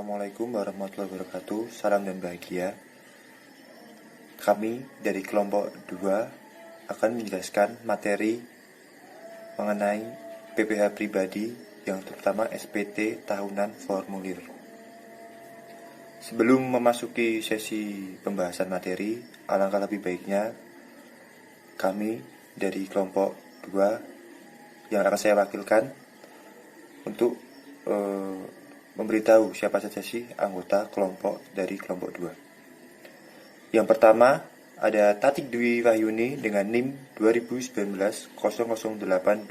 Assalamualaikum warahmatullahi wabarakatuh. Salam dan bahagia. Kami dari kelompok 2 akan menjelaskan materi mengenai PPH pribadi yang terutama SPT tahunan formulir. Sebelum memasuki sesi pembahasan materi, alangkah lebih baiknya kami dari kelompok 2 yang akan saya wakilkan untuk memberitahu siapa saja sih anggota kelompok dari kelompok 2. Yang pertama ada Tatik Dwi Wahyuni dengan NIM 2019-008285.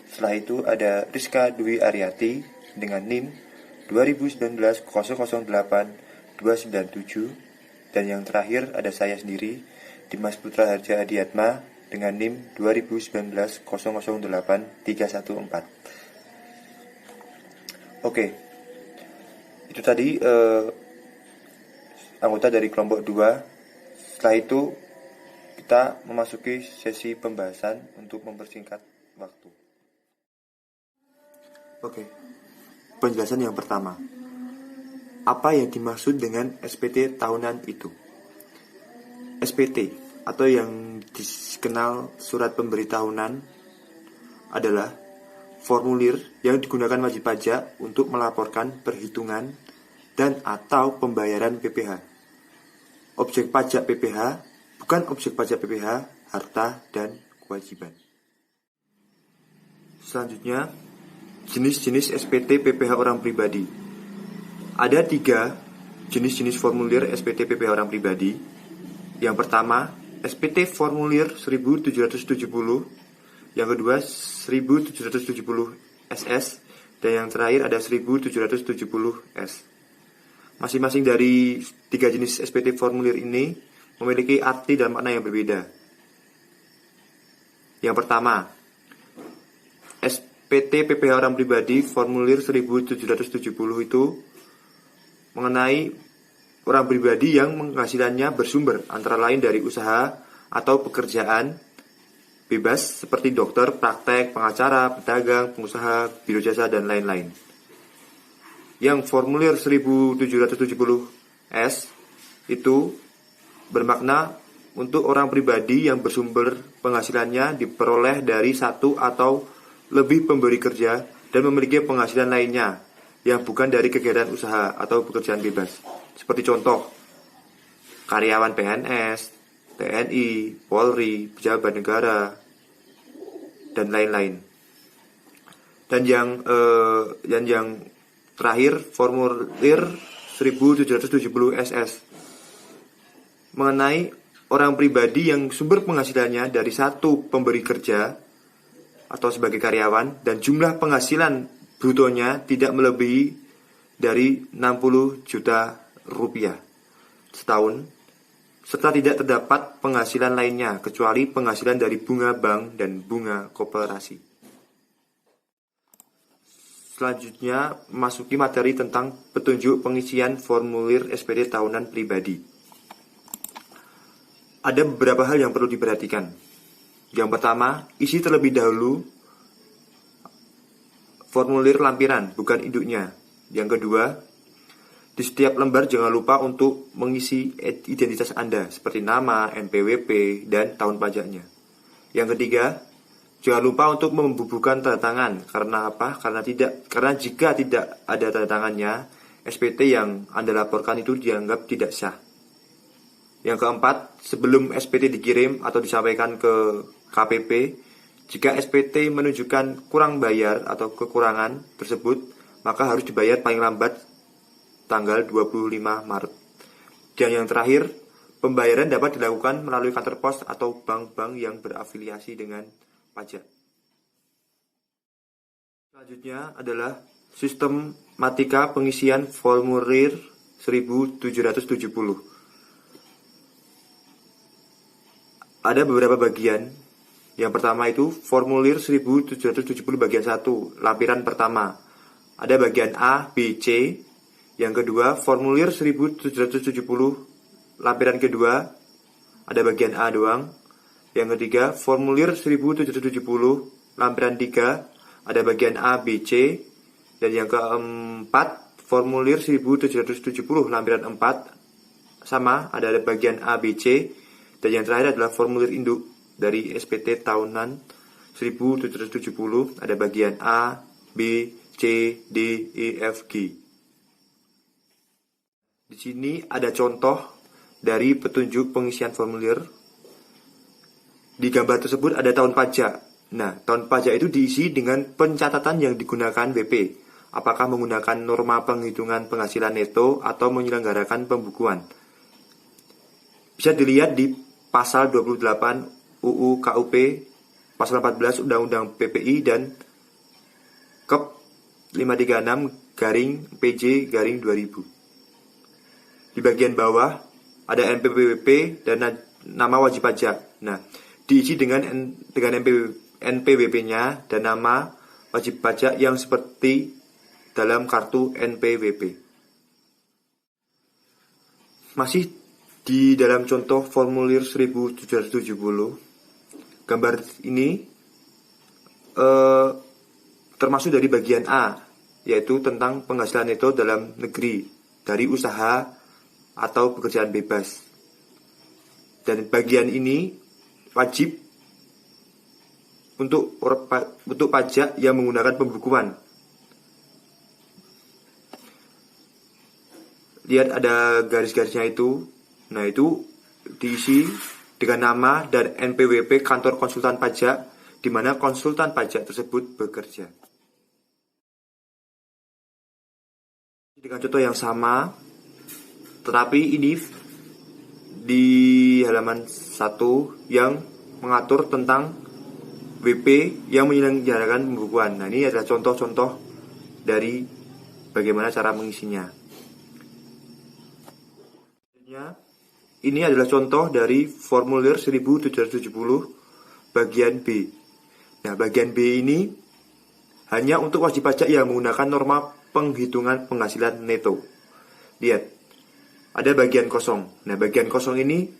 Setelah itu ada Rizka Dwi Aryati dengan NIM 2019-008297. Dan yang terakhir ada saya sendiri, Dimas Putra Harja Adiatma dengan NIM 2019-008314. Oke, itu tadi anggota dari kelompok 2. Setelah itu kita memasuki sesi pembahasan untuk mempersingkat waktu. Oke, penjelasan yang pertama. Apa yang dimaksud dengan SPT tahunan itu? SPT atau yang dikenal surat pemberi tahunan adalah formulir yang digunakan wajib pajak untuk melaporkan perhitungan dan atau pembayaran PPH. Objek pajak PPH, bukan objek pajak PPH, harta dan kewajiban. Selanjutnya, jenis-jenis SPT PPH orang pribadi. Ada 3 jenis-jenis formulir SPT PPH orang pribadi. Yang pertama, SPT formulir 1770. Yang kedua 1770 SS, dan yang terakhir ada 1770 S. Masing-masing dari 3 jenis SPT formulir ini memiliki arti dan makna yang berbeda. Yang pertama, SPT PPH orang pribadi formulir 1770 itu mengenai orang pribadi yang penghasilannya bersumber antara lain dari usaha atau pekerjaan bebas seperti dokter, praktek, pengacara, pedagang, pengusaha, biro jasa, dan lain-lain. Yang formulir 1770S itu bermakna untuk orang pribadi yang bersumber penghasilannya diperoleh dari satu atau lebih pemberi kerja dan memiliki penghasilan lainnya yang bukan dari kegiatan usaha atau pekerjaan bebas. Seperti contoh, karyawan PNS, TNI, Polri, pejabat negara, dan lain-lain. Dan yang terakhir formulir 1770 SS mengenai orang pribadi yang sumber penghasilannya dari satu pemberi kerja atau sebagai karyawan dan jumlah penghasilan brutonya tidak melebihi dari 60 juta rupiah setahun, serta tidak terdapat penghasilan lainnya kecuali penghasilan dari bunga bank dan bunga koperasi. Selanjutnya, masuki materi tentang petunjuk pengisian formulir SPT tahunan pribadi. Ada beberapa hal yang perlu diperhatikan. Yang pertama, isi terlebih dahulu formulir lampiran, bukan induknya. Yang kedua, di setiap lembar jangan lupa untuk mengisi identitas Anda seperti nama, NPWP, dan tahun pajaknya. Yang ketiga, jangan lupa untuk membubuhkan tanda tangan. Karena apa? Karena jika tidak ada tanda tangannya, SPT yang Anda laporkan itu dianggap tidak sah. Yang keempat, sebelum SPT dikirim atau disampaikan ke KPP, jika SPT menunjukkan kurang bayar atau kekurangan tersebut, maka harus dibayar paling lambat tanggal 25 Maret. Dan yang terakhir, pembayaran dapat dilakukan melalui kantor pos atau bank-bank yang berafiliasi dengan pajak. Selanjutnya adalah sistematika pengisian formulir 1770. Ada beberapa bagian. Yang pertama itu formulir 1770 bagian 1, lampiran pertama. Ada bagian A, B, C. Yang kedua, formulir 1770 lampiran kedua, ada bagian A doang. Yang ketiga, formulir 1770 lampiran 3, ada bagian A, B, C. Dan yang keempat, formulir 1770 lampiran 4 sama, ada bagian A, B, C, dan yang terakhir adalah formulir induk dari SPT tahunan 1770, ada bagian A, B, C, D, E, F, G. Di sini ada contoh dari petunjuk pengisian formulir. Di gambar tersebut ada tahun pajak. Nah, tahun pajak itu diisi dengan pencatatan yang digunakan WP. Apakah menggunakan norma penghitungan penghasilan neto atau menyelenggarakan pembukuan. Bisa dilihat di pasal 28 UU KUP, pasal 14 Undang-Undang PPI, dan KEP 536/PJ/2000. Di bagian bawah ada NPWP dan nama wajib pajak. Nah, diisi dengan NPWP-nya dan nama wajib pajak yang seperti dalam kartu NPWP. Masih di dalam contoh formulir 1770, gambar ini termasuk dari bagian A, yaitu tentang penghasilan neto dalam negeri dari usaha atau pekerjaan bebas. Dan bagian ini wajib untuk pajak yang menggunakan pembukuan. Lihat ada garis-garisnya itu. Nah, itu diisi dengan nama dan NPWP kantor konsultan pajak di mana konsultan pajak tersebut bekerja. Dengan contoh yang sama, tetapi ini di halaman 1 yang mengatur tentang WP yang menyelenggarakan pembukuan. Nah, ini adalah contoh-contoh dari bagaimana cara mengisinya. Ini adalah contoh dari formulir 1770 bagian B. Nah, bagian B ini hanya untuk wajib pajak yang menggunakan norma penghitungan penghasilan neto. Lihat, ada bagian kosong. Nah, bagian kosong ini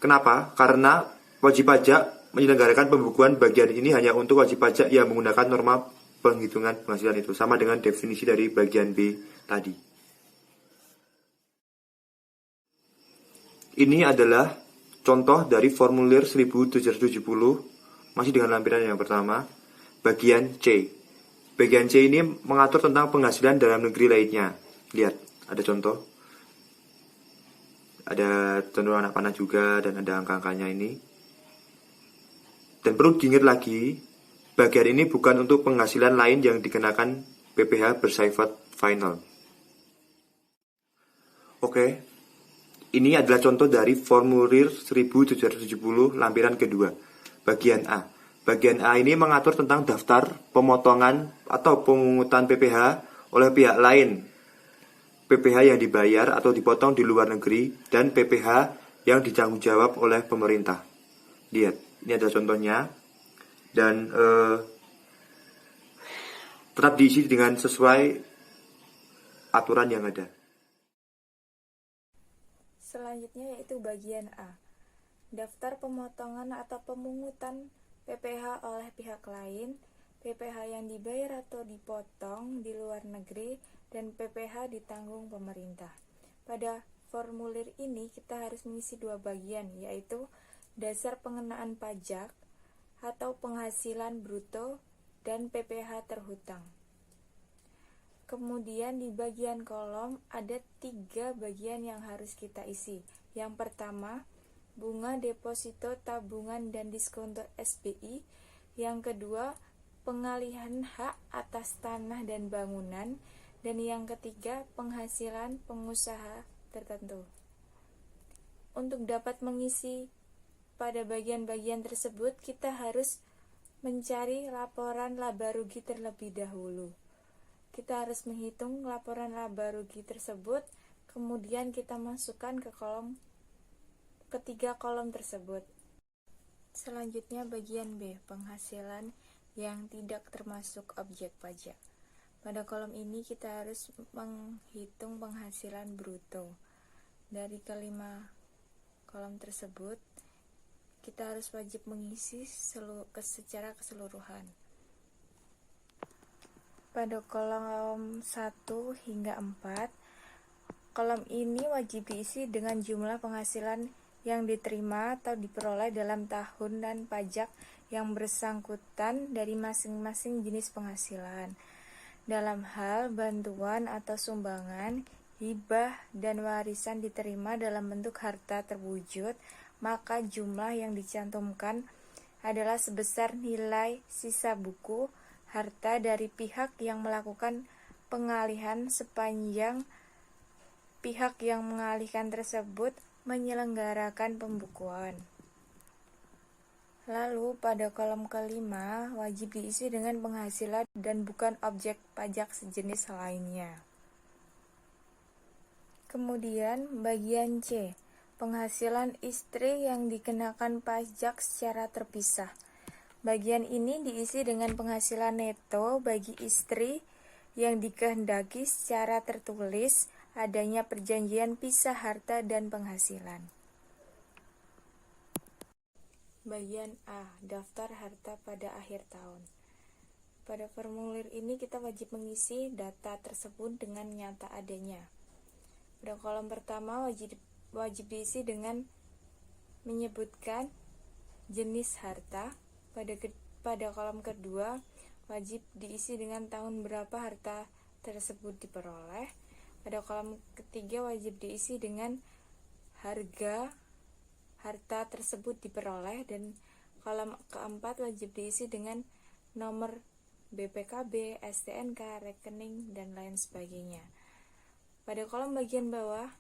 kenapa? Karena wajib pajak menyelenggarakan pembukuan bagian ini hanya untuk wajib pajak yang menggunakan norma penghitungan penghasilan itu, sama dengan definisi dari bagian B tadi. Ini adalah contoh dari formulir 1770, masih dengan lampiran yang pertama, bagian C. Bagian C ini mengatur tentang penghasilan dalam negeri lainnya. Lihat, ada contoh. Ada contoh anak panah juga, dan ada angka-angkanya ini. Dan perlu diingat lagi, bagian ini bukan untuk penghasilan lain yang dikenakan PPh bersifat final. Oke. Ini adalah contoh dari formulir 1770 lampiran kedua, bagian A. Bagian A ini mengatur tentang daftar pemotongan atau pemungutan PPh oleh pihak lain, PPh yang dibayar atau dipotong di luar negeri, dan PPh yang ditanggung jawab oleh pemerintah. Lihat, ini ada contohnya, dan tetap diisi dengan sesuai aturan yang ada. Selanjutnya yaitu bagian A. Daftar pemotongan atau pemungutan PPh oleh pihak lain, PPh yang dibayar atau dipotong di luar negeri, dan PPh ditanggung pemerintah. Pada formulir ini kita harus mengisi dua bagian, yaitu dasar pengenaan pajak atau penghasilan bruto dan PPh terhutang. Kemudian di bagian kolom ada 3 bagian yang harus kita isi. Yang pertama, bunga deposito tabungan dan diskonto SBI. Yang kedua, pengalihan hak atas tanah dan bangunan. Dan yang ketiga, penghasilan pengusaha tertentu. Untuk dapat mengisi pada bagian-bagian tersebut, kita harus mencari laporan laba rugi terlebih dahulu. Kita harus menghitung laporan laba rugi tersebut, kemudian kita masukkan ke ketiga kolom tersebut. Selanjutnya bagian B, penghasilan yang tidak termasuk objek pajak. Pada kolom ini kita harus menghitung penghasilan bruto. Dari kelima kolom tersebut, kita harus wajib mengisi secara keseluruhan. Pada kolom 1 hingga 4, kolom ini wajib diisi dengan jumlah penghasilan yang diterima atau diperoleh dalam tahunan pajak yang bersangkutan dari masing-masing jenis penghasilan. Dalam hal bantuan atau sumbangan, hibah, dan warisan diterima dalam bentuk harta terwujud, maka jumlah yang dicantumkan adalah sebesar nilai sisa buku harta dari pihak yang melakukan pengalihan sepanjang pihak yang mengalihkan tersebut menyelenggarakan pembukuan. Lalu pada kolom kelima wajib diisi dengan penghasilan dan bukan objek pajak sejenis lainnya. Kemudian bagian C, penghasilan istri yang dikenakan pajak secara terpisah. Bagian ini diisi dengan penghasilan neto bagi istri yang dikehendaki secara tertulis adanya perjanjian pisah harta dan penghasilan. Bagian A, daftar harta pada akhir tahun. Pada formulir ini kita wajib mengisi data tersebut dengan nyata adanya. Pada kolom pertama wajib diisi dengan menyebutkan jenis harta. Pada kolom kedua wajib diisi dengan tahun berapa harta tersebut diperoleh. Pada kolom ketiga wajib diisi dengan harga harta tersebut diperoleh, dan kolom keempat wajib diisi dengan nomor BPKB, STNK, rekening, dan lain sebagainya. Pada kolom bagian bawah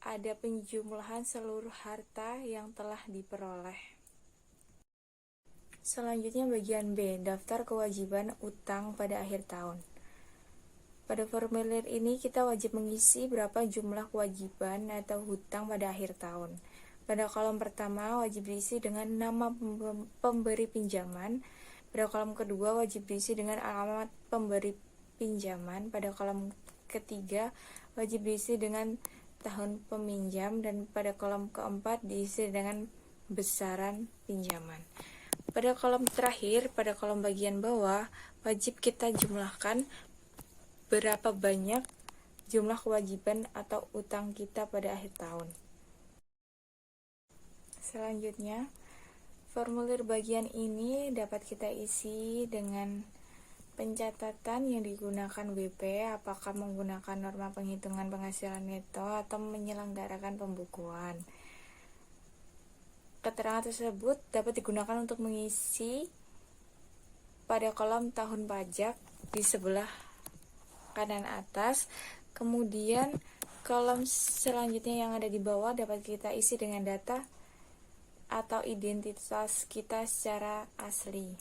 ada penjumlahan seluruh harta yang telah diperoleh. Selanjutnya bagian B, daftar kewajiban utang pada akhir tahun. Pada formulir ini kita wajib mengisi berapa jumlah kewajiban atau hutang pada akhir tahun. Pada kolom pertama wajib diisi dengan nama pemberi pinjaman. Pada kolom kedua wajib diisi dengan alamat pemberi pinjaman. Pada kolom ketiga wajib diisi dengan tahun peminjam, dan pada kolom keempat diisi dengan besaran pinjaman. Pada kolom terakhir, pada kolom bagian bawah wajib kita jumlahkan berapa banyak jumlah kewajiban atau utang kita pada akhir tahun. Selanjutnya, formulir bagian ini dapat kita isi dengan pencatatan yang digunakan WP, apakah menggunakan norma penghitungan penghasilan neto atau menyelenggarakan pembukuan. Keterangan tersebut dapat digunakan untuk mengisi pada kolom tahun pajak di sebelah kanan atas. Kemudian kolom selanjutnya yang ada di bawah dapat kita isi dengan data atau identitas kita secara asli.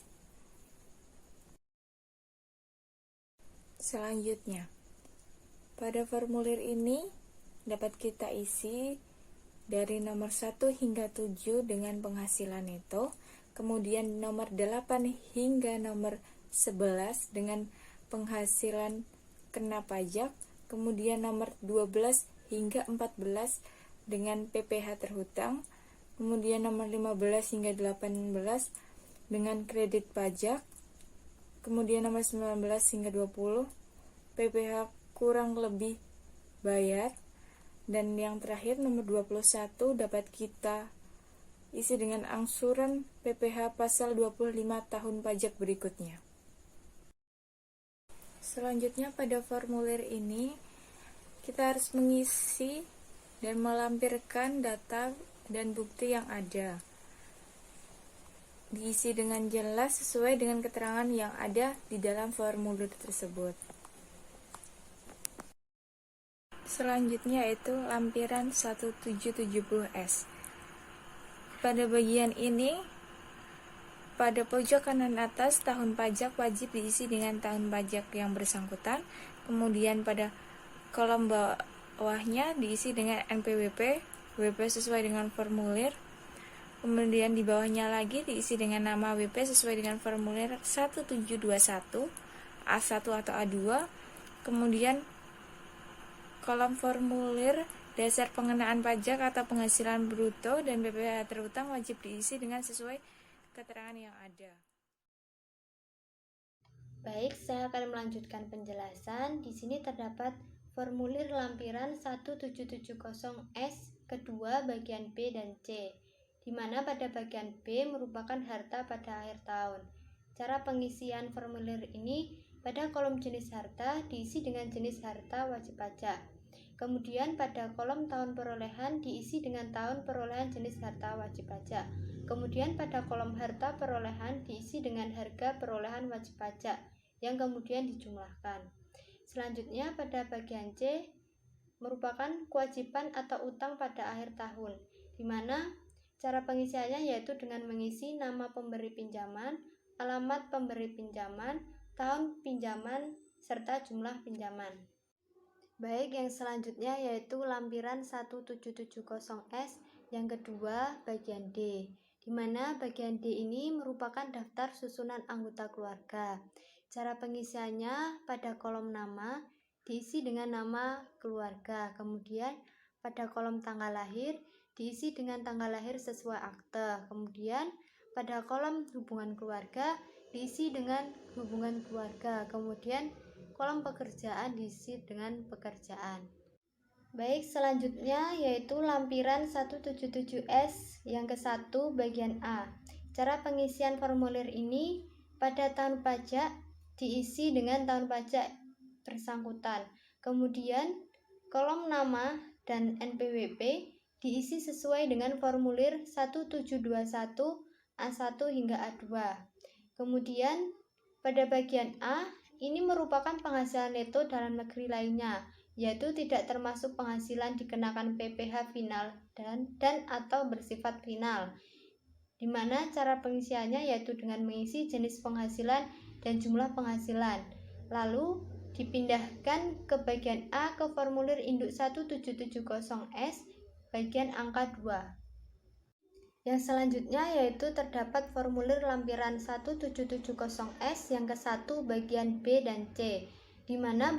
Selanjutnya, pada formulir ini dapat kita isi dari nomor 1 hingga 7 dengan penghasilan neto, kemudian nomor 8 hingga nomor 11 dengan penghasilan kena pajak, kemudian nomor 12 hingga 14 dengan PPh terhutang, kemudian nomor 15 hingga 18 dengan kredit pajak, kemudian nomor 19 hingga 20 PPh kurang lebih bayar, dan yang terakhir nomor 21 dapat kita isi dengan angsuran PPh pasal 25 tahun pajak berikutnya. Selanjutnya pada formulir ini kita harus mengisi dan melampirkan data dan bukti yang ada. Diisi dengan jelas sesuai dengan keterangan yang ada di dalam formulir tersebut. Selanjutnya yaitu lampiran 1770S. Pada bagian ini, pada pojok kanan atas tahun pajak wajib diisi dengan tahun pajak yang bersangkutan. Kemudian pada kolom bawahnya diisi dengan NPWP, WP sesuai dengan formulir. Kemudian di bawahnya lagi diisi dengan nama WP sesuai dengan formulir 1721, A1 atau A2. Kemudian kolom formulir dasar pengenaan pajak atau penghasilan bruto dan PPh terhutang wajib diisi dengan sesuai keterangan yang ada. Baik, saya akan melanjutkan penjelasan. Di sini terdapat formulir lampiran 1770S kedua bagian B dan C, di mana pada bagian B merupakan harta pada akhir tahun. Cara pengisian formulir ini pada kolom jenis harta diisi dengan jenis harta wajib pajak. Kemudian pada kolom tahun perolehan diisi dengan tahun perolehan jenis harta wajib pajak. Kemudian pada kolom harta perolehan diisi dengan harga perolehan wajib pajak yang kemudian dijumlahkan. Selanjutnya pada bagian C merupakan kewajiban atau utang pada akhir tahun, di mana cara pengisiannya yaitu dengan mengisi nama pemberi pinjaman, alamat pemberi pinjaman, tahun pinjaman, serta jumlah pinjaman. Baik, yang selanjutnya yaitu lampiran 1770S yang kedua bagian D, di mana bagian D ini merupakan daftar susunan anggota keluarga. Cara pengisiannya pada kolom nama diisi dengan nama keluarga, kemudian pada kolom tanggal lahir diisi dengan tanggal lahir sesuai akte, kemudian pada kolom hubungan keluarga diisi dengan hubungan keluarga, kemudian kolom pekerjaan diisi dengan pekerjaan. Baik, selanjutnya yaitu lampiran 177S yang ke-1 bagian A. Cara pengisian formulir ini pada tahun pajak diisi dengan tahun pajak bersangkutan. Kemudian kolom nama dan NPWP diisi sesuai dengan formulir 1721 A1 hingga A2. Kemudian pada bagian A ini merupakan penghasilan neto dalam negeri lainnya, yaitu tidak termasuk penghasilan dikenakan PPh final dan atau bersifat final, di mana cara pengisiannya yaitu dengan mengisi jenis penghasilan dan jumlah penghasilan, lalu dipindahkan ke bagian A ke formulir induk 1770S bagian angka 2. Yang selanjutnya yaitu terdapat formulir lampiran 1770S yang ke-1 bagian B dan C, di mana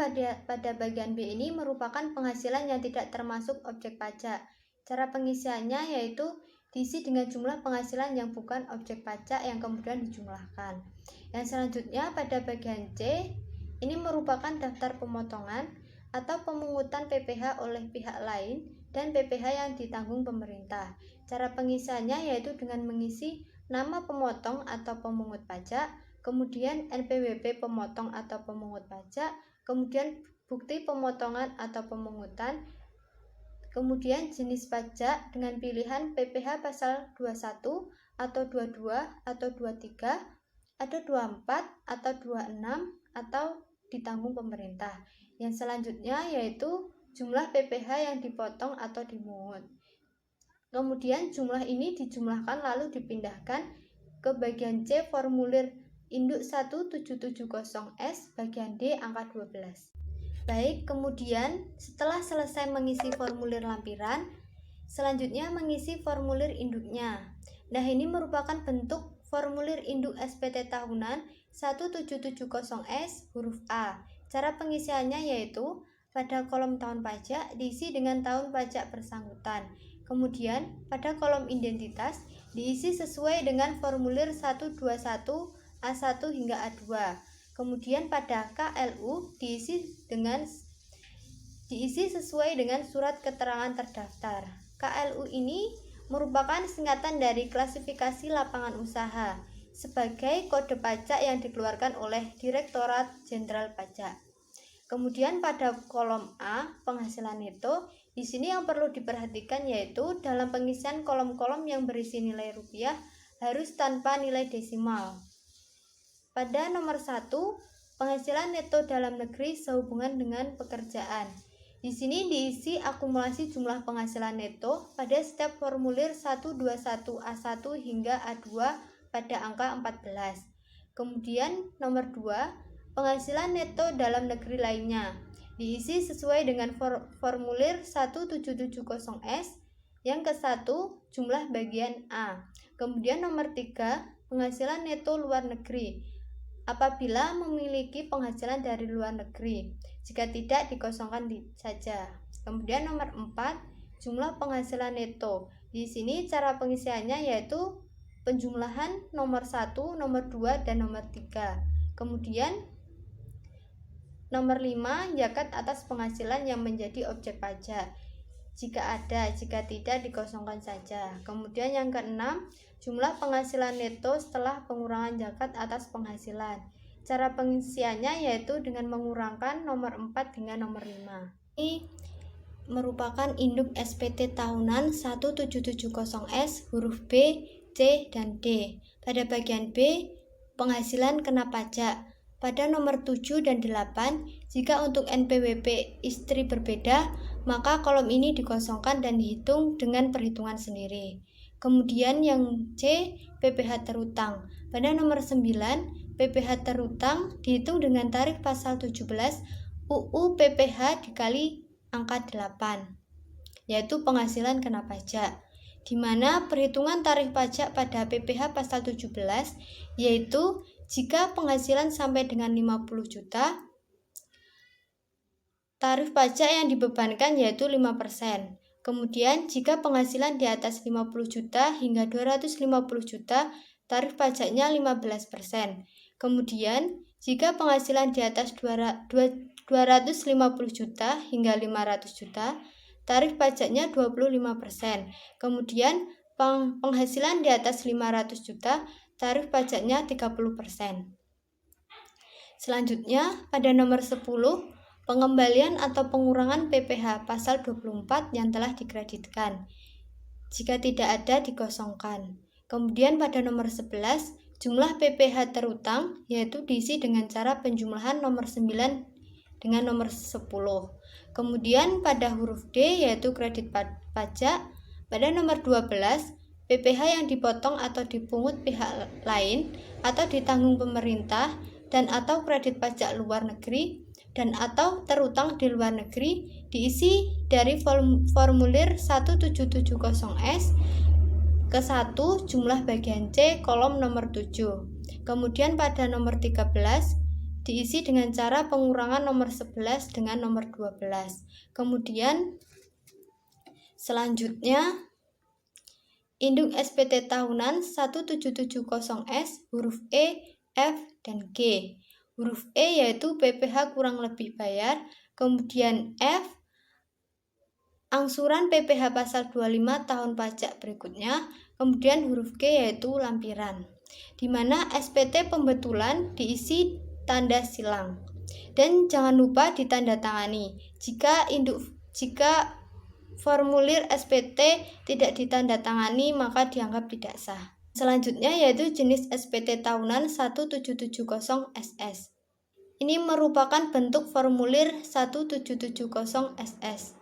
pada bagian B ini merupakan penghasilan yang tidak termasuk objek pajak. Cara pengisiannya yaitu diisi dengan jumlah penghasilan yang bukan objek pajak yang kemudian dijumlahkan. Yang selanjutnya pada bagian C, ini merupakan daftar pemotongan atau pemungutan PPh oleh pihak lain dan PPh yang ditanggung pemerintah. Cara pengisiannya yaitu dengan mengisi nama pemotong atau pemungut pajak, kemudian NPWP pemotong atau pemungut pajak, kemudian bukti pemotongan atau pemungutan, kemudian jenis pajak dengan pilihan PPh pasal 21 atau 22 atau 23 atau 24 atau 26 atau ditanggung pemerintah. Yang selanjutnya yaitu jumlah PPh yang dipotong atau dimungut. Kemudian jumlah ini dijumlahkan lalu dipindahkan ke bagian C formulir induk 1770S bagian D angka 12. Baik, kemudian setelah selesai mengisi formulir lampiran, selanjutnya mengisi formulir induknya. Nah, ini merupakan bentuk formulir induk SPT tahunan 1770S huruf A. Cara pengisiannya yaitu pada kolom tahun pajak diisi dengan tahun pajak bersangkutan. Kemudian pada kolom identitas diisi sesuai dengan formulir 121 A1 hingga A2. Kemudian pada KLU diisi sesuai dengan surat keterangan terdaftar. KLU ini merupakan singkatan dari klasifikasi lapangan usaha sebagai kode pajak yang dikeluarkan oleh Direktorat Jenderal Pajak. Kemudian pada kolom A, penghasilan neto, di sini yang perlu diperhatikan yaitu dalam pengisian kolom-kolom yang berisi nilai rupiah harus tanpa nilai desimal. Pada nomor 1, penghasilan neto dalam negeri sehubungan dengan pekerjaan. Di sini diisi akumulasi jumlah penghasilan neto pada setiap formulir 121 A1 hingga A2 pada angka 14. Kemudian nomor 2, penghasilan neto dalam negeri lainnya. Diisi sesuai dengan formulir 1770S yang ke-1 jumlah bagian A. Kemudian nomor 3, penghasilan neto luar negeri. Apabila memiliki penghasilan dari luar negeri, jika tidak dikosongkan saja. Kemudian nomor 4, jumlah penghasilan neto. Di sini cara pengisiannya yaitu penjumlahan nomor 1, nomor 2, dan nomor 3. Kemudian Nomor 5, zakat atas penghasilan yang menjadi objek pajak. Jika ada, jika tidak dikosongkan saja. Kemudian yang keenam, jumlah penghasilan neto setelah pengurangan zakat atas penghasilan. Cara pengisiannya yaitu dengan mengurangkan nomor 4 dengan nomor 5. Ini merupakan induk SPT tahunan 1770S huruf B, C, dan D. Pada bagian B, penghasilan kena pajak. Pada nomor 7 dan 8, jika untuk NPWP istri berbeda, maka kolom ini dikosongkan dan dihitung dengan perhitungan sendiri. Kemudian yang C, PPh terutang. Pada nomor 9, PPh terutang dihitung dengan tarif pasal 17 UU PPh dikali angka 8, yaitu penghasilan kena pajak, di mana perhitungan tarif pajak pada PPh pasal 17 yaitu jika penghasilan sampai dengan 50 juta, tarif pajak yang dibebankan yaitu 5%. Kemudian jika penghasilan di atas 50 juta hingga 250 juta, tarif pajaknya 15%. Kemudian jika penghasilan di atas 250 juta hingga 500 juta, tarif pajaknya 25%. Kemudian penghasilan di atas 500 juta, tarif pajaknya 30%. Selanjutnya, pada nomor 10, pengembalian atau pengurangan PPh pasal 24 yang telah dikreditkan. Jika tidak ada, dikosongkan. Kemudian pada nomor 11, jumlah PPh terutang yaitu diisi dengan cara penjumlahan nomor 9 dengan nomor 10. Kemudian pada huruf D yaitu kredit pajak. Pada nomor 12, PPh yang dipotong atau dipungut pihak lain atau ditanggung pemerintah dan atau kredit pajak luar negeri dan atau terutang di luar negeri diisi dari formulir 1770S ke 1 jumlah bagian C kolom nomor 7. Kemudian pada nomor 13 diisi dengan cara pengurangan nomor 11 dengan nomor 12. Kemudian selanjutnya induk SPT tahunan 1770S huruf E, F, dan G. Huruf E yaitu PPh kurang lebih bayar, kemudian F, angsuran PPh pasal 25 tahun pajak berikutnya, kemudian huruf G yaitu lampiran, di mana SPT pembetulan diisi tanda silang. Dan jangan lupa ditandatangani. Jika formulir SPT tidak ditandatangani maka dianggap tidak sah. Selanjutnya yaitu jenis SPT tahunan 1770SS. Ini merupakan bentuk formulir 1770SS.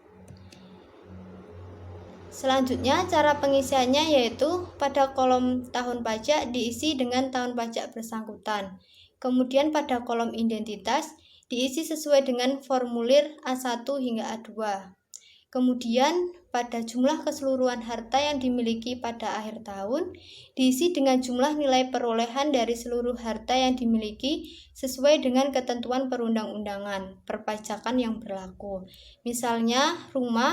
Selanjutnya cara pengisiannya yaitu pada kolom tahun pajak diisi dengan tahun pajak bersangkutan. Kemudian pada kolom identitas diisi sesuai dengan formulir A1 hingga A2. Kemudian pada jumlah keseluruhan harta yang dimiliki pada akhir tahun diisi dengan jumlah nilai perolehan dari seluruh harta yang dimiliki sesuai dengan ketentuan perundang-undangan perpajakan yang berlaku. Misalnya rumah,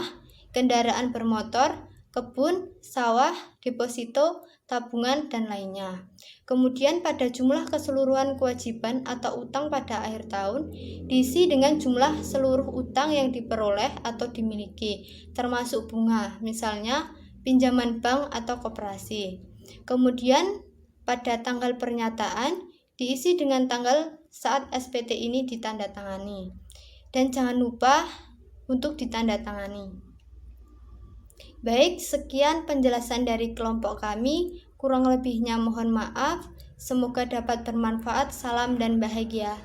kendaraan bermotor, kebun, sawah, deposito, tabungan, dan lainnya. Kemudian pada jumlah keseluruhan kewajiban atau utang pada akhir tahun diisi dengan jumlah seluruh utang yang diperoleh atau dimiliki, termasuk bunga, misalnya pinjaman bank atau koperasi. Kemudian pada tanggal pernyataan diisi dengan tanggal saat SPT ini ditandatangani. Dan jangan lupa untuk ditandatangani. Baik, sekian penjelasan dari kelompok kami. Kurang lebihnya mohon maaf. Semoga dapat bermanfaat. Salam dan bahagia.